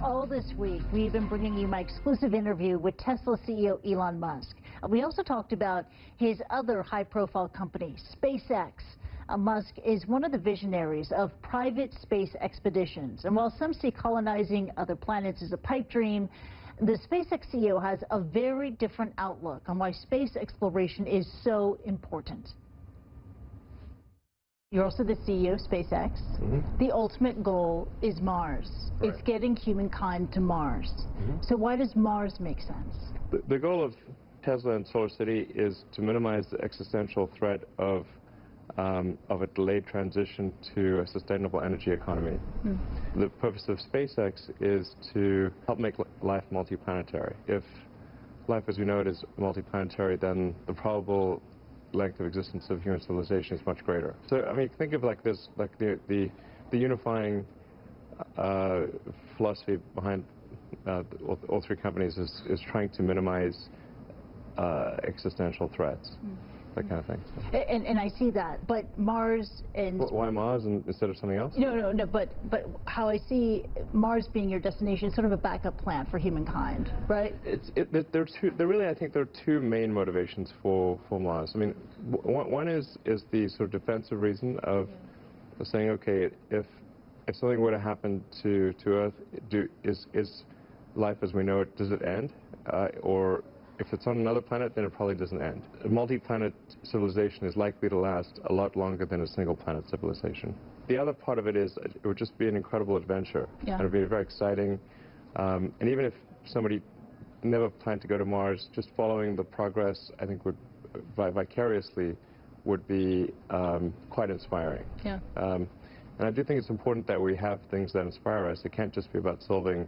All this week, we've been bringing you my exclusive interview with Tesla CEO Elon Musk. We also talked about his other high-profile company, SpaceX. Musk is one of the visionaries of private space expeditions. And while some see colonizing other planets as a pipe dream, the SpaceX CEO has a very different outlook on why space exploration is so important. You're also the CEO of SpaceX. The ultimate goal is Mars. Right. It's getting humankind to Mars. So why does Mars make sense? The goal of Tesla and Solar City is to minimize the existential threat of a delayed transition to a sustainable energy economy. The purpose of SpaceX is to help make life multiplanetary. If life as we know it is multiplanetary, then the probable length of existence of human civilization is much greater. So, I mean, think of like this, like the unifying philosophy behind all three companies is trying to minimize existential threats, that kind of thing. So. And I see that, but Mars and... Why Mars instead of something else? No, but how I see Mars being your destination is sort of a backup plan for humankind, right? I think there are two main motivations for Mars. I mean, one is the sort of defensive reason of saying, okay, if something were to happen to Earth, is life as we know it, does it end? Or if it's on another planet, then it probably doesn't end. A multi-planet civilization is likely to last a lot longer than a single-planet civilization. The other part of it is it would just be an incredible adventure. Yeah. And it would be very exciting. And even if somebody never planned to go to Mars, just following the progress, I think, would vicariously would be quite inspiring. Yeah. And I do think it's important that we have things that inspire us. It can't just be about solving,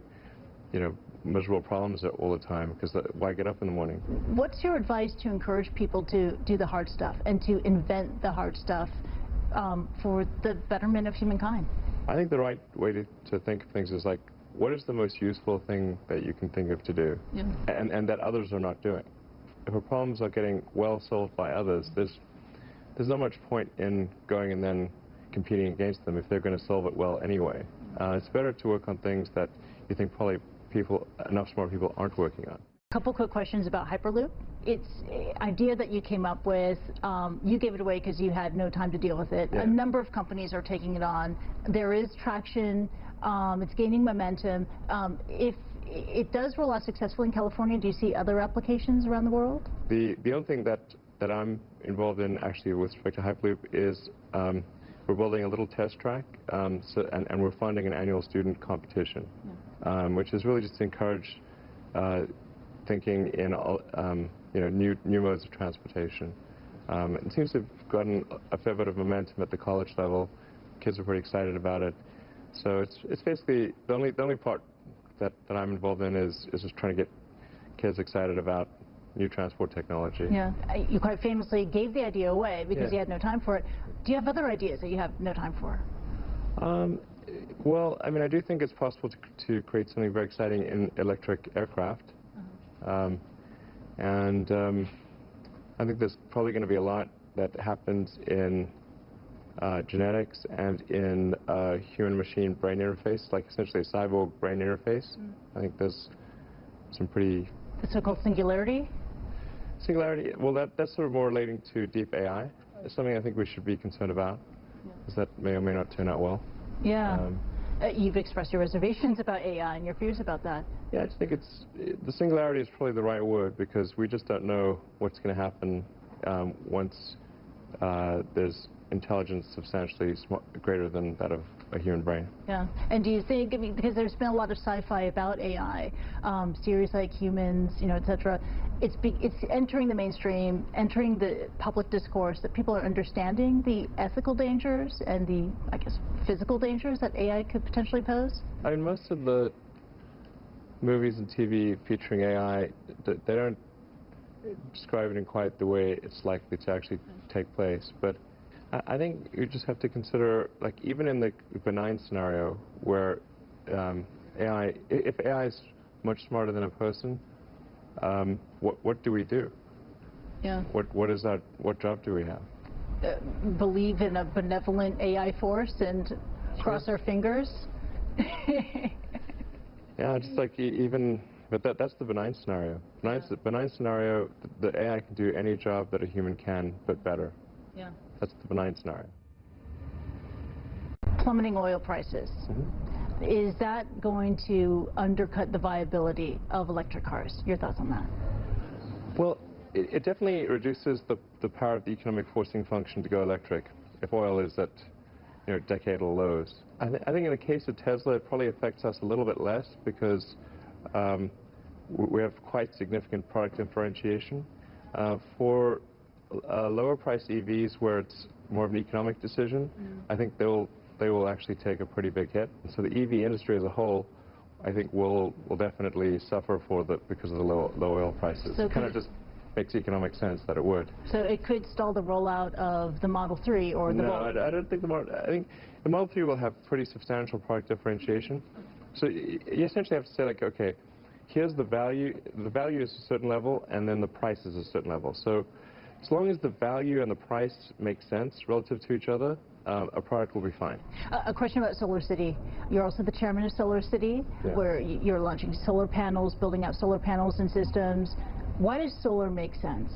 miserable problems all the time, because why get up in the morning? What's your advice to encourage people to do the hard stuff and to invent the hard stuff for the betterment of humankind? I think the right way to think of things is like, what is the most useful thing that you can think of to do, and that others are not doing? If our problems are getting well solved by others, there's not much point in going and then competing against them if they're going to solve it well anyway. It's better to work on things that you think probably enough smart people aren't working on. A couple quick questions about Hyperloop. It's an idea that you came up with. You gave it away because you had no time to deal with it. Yeah. A number of companies are taking it on. There is traction. It's gaining momentum. If it does roll out successfully in California, do you see other applications around the world? The only thing that I'm involved in actually with respect to Hyperloop is we're building a little test track, and we're funding an annual student competition, which is really just to encourage thinking in new modes of transportation. It seems to have gotten a fair bit of momentum at the college level. Kids are pretty excited about it. So it's basically the only part that I'm involved in is just trying to get kids excited about new transport technology. Yeah, you quite famously gave the idea away because you had no time for it. Do you have other ideas that you have no time for? Well, I mean, I do think it's possible to create something very exciting in electric aircraft. And I think there's probably going to be a lot that happens in genetics and in human-machine brain interface, like essentially a cyborg brain interface. I think there's some pretty... The so-called singularity? Singularity, well, that's sort of more relating to deep AI. It's something I think we should be concerned about, because that may or may not turn out well. Yeah. You've expressed your reservations about AI and your fears about that. Yeah, I just think the singularity is probably the right word, because we just don't know what's going to happen once there's intelligence substantially greater than that of a human brain. Yeah, and do you think, I mean, because there's been a lot of sci-fi about AI, series like Humans, etc. It's entering the mainstream, entering the public discourse, that people are understanding the ethical dangers and the, I guess, physical dangers that AI could potentially pose? I mean, most of the movies and TV featuring AI, they don't describe it in quite the way it's likely to actually take place. But I think you just have to consider, like, even in the benign scenario where if AI is much smarter than a person, what do we do? Yeah. What job do we have? Believe in a benevolent AI force and cross our fingers? Yeah, just like even, but that's the benign scenario. Benign scenario, the AI can do any job that a human can, but better. Yeah. That's the benign scenario. Plummeting oil prices. Is that going to undercut the viability of electric cars? Your thoughts on that? Well, it definitely reduces the power of the economic forcing function to go electric if oil is at decadal lows. I think in the case of Tesla, it probably affects us a little bit less because we have quite significant product differentiation. For lower priced EVs where it's more of an economic decision, I think they will actually take a pretty big hit. So the EV industry as a whole, I think, will definitely suffer because of the low oil prices. So it kind of just makes economic sense that it would. So it could stall the rollout of the Model 3 or the Volt? No, I don't think I think the Model 3 will have pretty substantial product differentiation. So you essentially have to say, like, okay, here's the value. The value is a certain level, and then the price is a certain level. So as long as the value and the price make sense relative to each other, a product will be fine. A question about Solar City. You're also the chairman of Solar City, where you're launching solar panels, building out solar panels and systems. Why does solar make sense?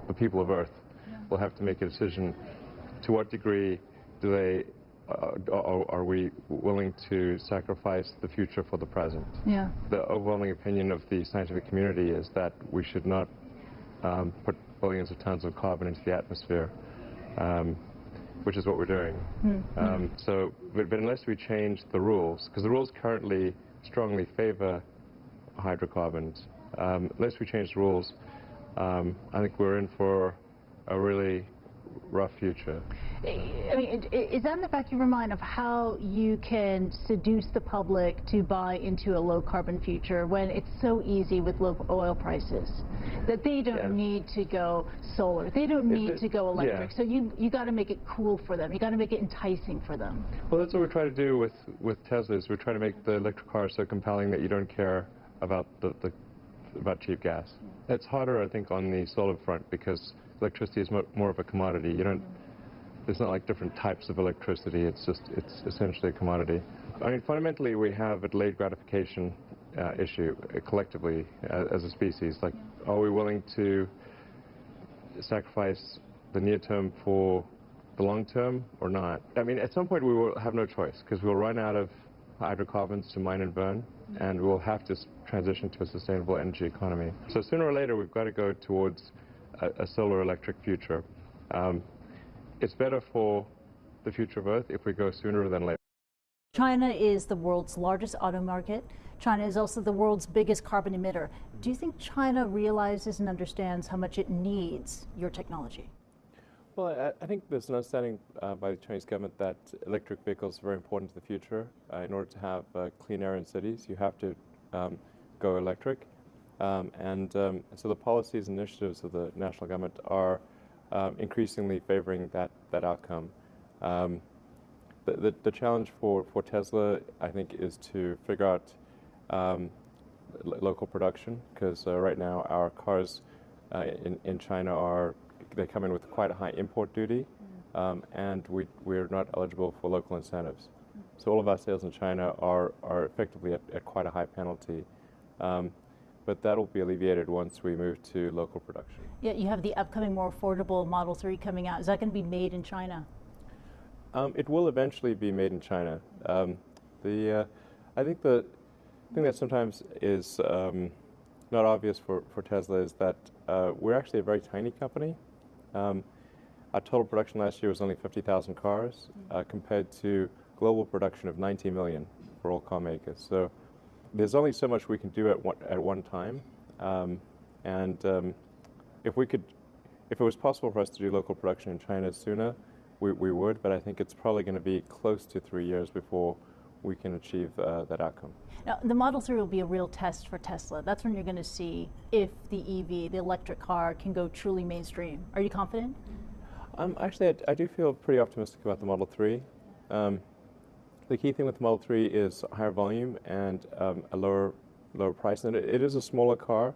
The people of Earth will have to make a decision. To what degree do they, are we willing to sacrifice the future for the present? Yeah. The overwhelming opinion of the scientific community is that we should not put billions of tons of carbon into the atmosphere, which is what we're doing. But unless we change the rules, because the rules currently strongly favor hydrocarbons, unless we change the rules, I think we're in for a really rough future. I mean, is that in the back of your mind of how you can seduce the public to buy into a low-carbon future when it's so easy with low oil prices that they don't need to go solar, they don't need to go electric? So you got to make it cool for them. You got to make it enticing for them. Well, that's what we try to do with Teslas. We're trying to make the electric car so compelling that you don't care about about cheap gas. It's harder, I think, on the solar front because electricity is more of a commodity. There's not like different types of electricity. It's essentially a commodity. I mean, fundamentally, we have a delayed gratification issue collectively as a species. Like, are we willing to sacrifice the near term for the long term or not? I mean, at some point we will have no choice because we'll run out of hydrocarbons to mine and burn, and we'll have to transition to a sustainable energy economy. So sooner or later, we've got to go towards a solar electric future. It's better for the future of Earth if we go sooner than later. China is the world's largest auto market. China is also the world's biggest carbon emitter. Do you think China realizes and understands how much it needs your technology? Well, I think there's an understanding by the Chinese government that electric vehicles are very important to the future. In order to have clean air in cities, you have to go electric. And so the policies and initiatives of the national government are increasingly favoring that outcome. The challenge for Tesla, I think, is to figure out local production, because right now our cars in China they come in with quite a high import duty, and we're not eligible for local incentives. So all of our sales in China are effectively at quite a high penalty. But that will be alleviated once we move to local production. Yeah, you have the upcoming more affordable Model 3 coming out. Is that going to be made in China? It will eventually be made in China. I think the thing that sometimes is not obvious for Tesla is that we're actually a very tiny company. Our total production last year was only 50,000 cars compared to global production of 90 million for all car makers. So there's only so much we can do at one time. If it was possible for us to do local production in China sooner, we would, but I think it's probably going to be close to 3 years before we can achieve that outcome. Now, the Model 3 will be a real test for Tesla. That's when you're going to see if the EV, the electric car, can go truly mainstream. Are you confident? Actually, I do feel pretty optimistic about the Model 3. The key thing with the Model 3 is higher volume and a lower price. And it is a smaller car,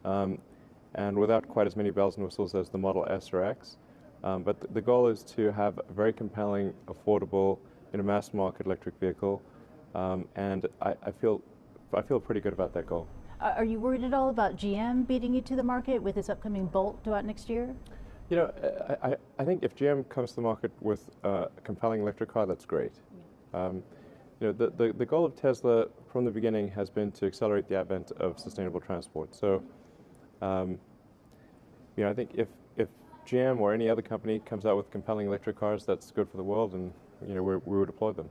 and without quite as many bells and whistles as the Model S or X. But the goal is to have a very compelling, affordable, mass market electric vehicle. And I feel I feel pretty good about that goal. Are you worried at all about GM beating you to the market with this upcoming Bolt due out next year? You know, I think if GM comes to the market with a compelling electric car, that's great. You know, the goal of Tesla from the beginning has been to accelerate the advent of sustainable transport. So, you know, I think if GM or any other company comes out with compelling electric cars, that's good for the world, and you know, we would applaud them.